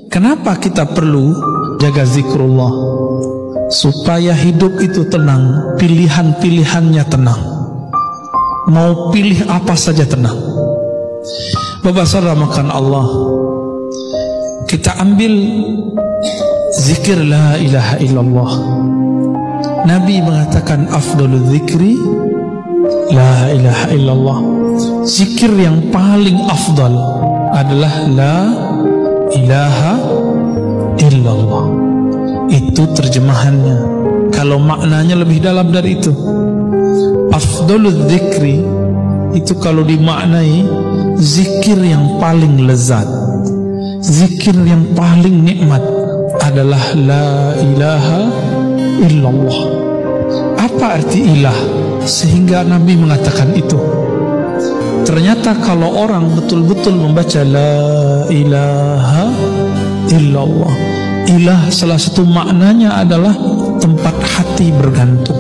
Kenapa kita perlu jaga zikrullah? Supaya hidup itu tenang, pilihan-pilihannya tenang. Mau pilih apa saja tenang. Bapak saudara makan Allah, kita ambil zikir la ilaha illallah. Nabi mengatakan afdalul zikri la ilaha illallah. Zikir yang paling afdal adalah la ilaha illallah. Itu terjemahannya. Kalau maknanya lebih dalam dari itu, afdalul zikri itu kalau dimaknai zikir yang paling lezat, zikir yang paling nikmat adalah la ilaha illallah. Apa arti ilah sehingga Nabi mengatakan itu? Ternyata kalau orang betul-betul membaca la ilaha illallah, ilah salah satu maknanya adalah tempat hati bergantung,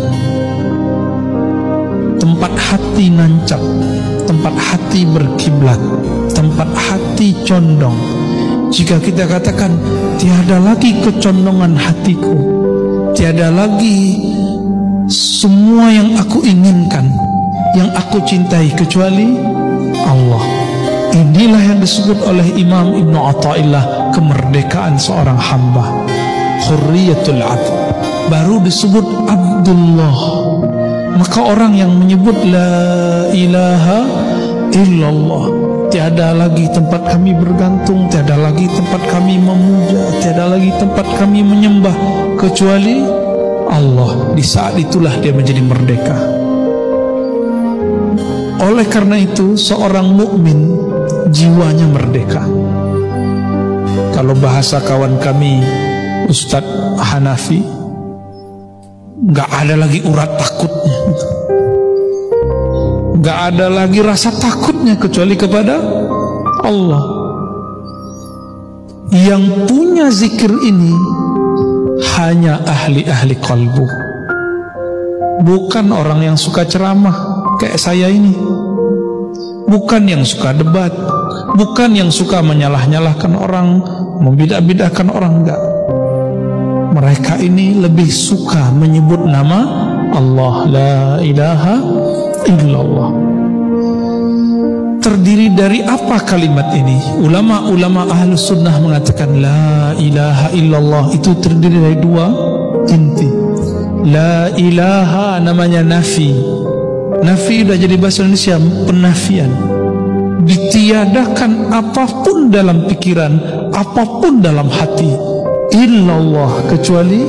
tempat hati nancap, tempat hati berkiblat, tempat hati condong. Jika kita katakan tiada lagi kecondongan hatiku, tiada lagi semua yang aku inginkan, yang aku cintai kecuali Allah. Inilah yang disebut oleh Imam Ibn Athaillah kemerdekaan seorang hamba, hurriyatul abd. Baru disebut Abdullah. Maka orang yang menyebut la ilaha illallah, tiada lagi tempat kami bergantung, tiada lagi tempat kami memuja, tiada lagi tempat kami menyembah kecuali Allah. Di saat itulah dia menjadi merdeka. Oleh karena itu seorang mukmin jiwanya merdeka. Kalau bahasa kawan kami Ustadz Hanafi, nggak ada lagi urat takutnya, nggak ada lagi rasa takutnya kecuali kepada Allah. Yang punya zikir ini hanya ahli-ahli kalbu, bukan orang yang suka ceramah kayak saya ini, bukan yang suka debat, bukan yang suka menyalah-nyalahkan orang, membidah-bidahkan orang, enggak. Mereka ini lebih suka menyebut nama Allah, la ilaha illallah. Terdiri dari apa kalimat ini? Ulama-ulama ahlus sunnah mengatakan la ilaha illallah itu terdiri dari dua inti. La ilaha namanya nafi. Nafi sudah jadi bahasa Indonesia penafian. Ditiadakan apapun dalam pikiran, apapun dalam hati, illallah kecuali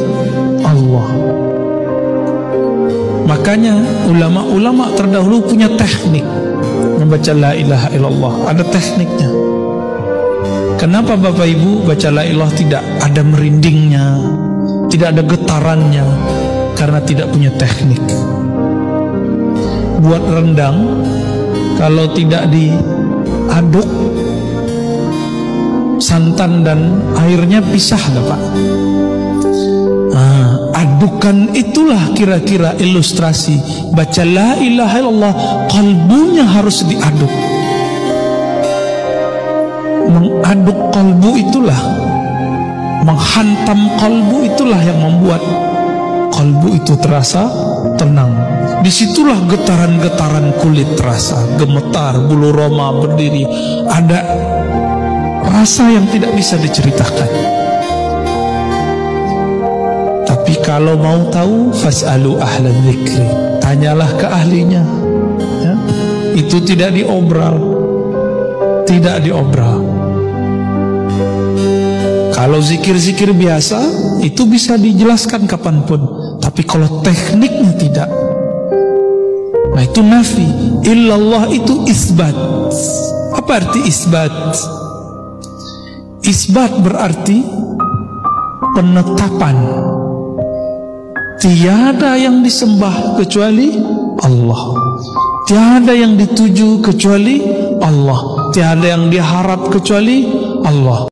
Allah. Makanya ulama-ulama terdahulu punya teknik membaca la ilaha illallah, ada tekniknya. Kenapa Bapak Ibu baca la ilaha tidak ada merindingnya, tidak ada getarannya? Karena tidak punya teknik. Buat rendang, kalau tidak diaduk, santan dan airnya pisah gak Pak? Adukan itulah kira-kira ilustrasi baca la ilaha illallah, kalbunya harus diaduk. Mengaduk kalbu itulah, menghantam kalbu itulah yang membuat kalbu itu terasa tenang. Disitulah getaran-getaran kulit terasa, gemetar, bulu roma berdiri, ada rasa yang tidak bisa diceritakan. Tapi kalau mau tahu, fas'alu ahla dzikri, tanyalah ke ahlinya, ya. Itu tidak diobral, tidak diobral. Kalau zikir-zikir biasa itu bisa dijelaskan kapanpun, tapi kalau tekniknya tidak. Nah itu nafi. Illallah itu isbat. Apa arti isbat? Isbat berarti penetapan. Tiada yang disembah kecuali Allah, tiada yang dituju kecuali Allah, tiada yang diharap kecuali Allah.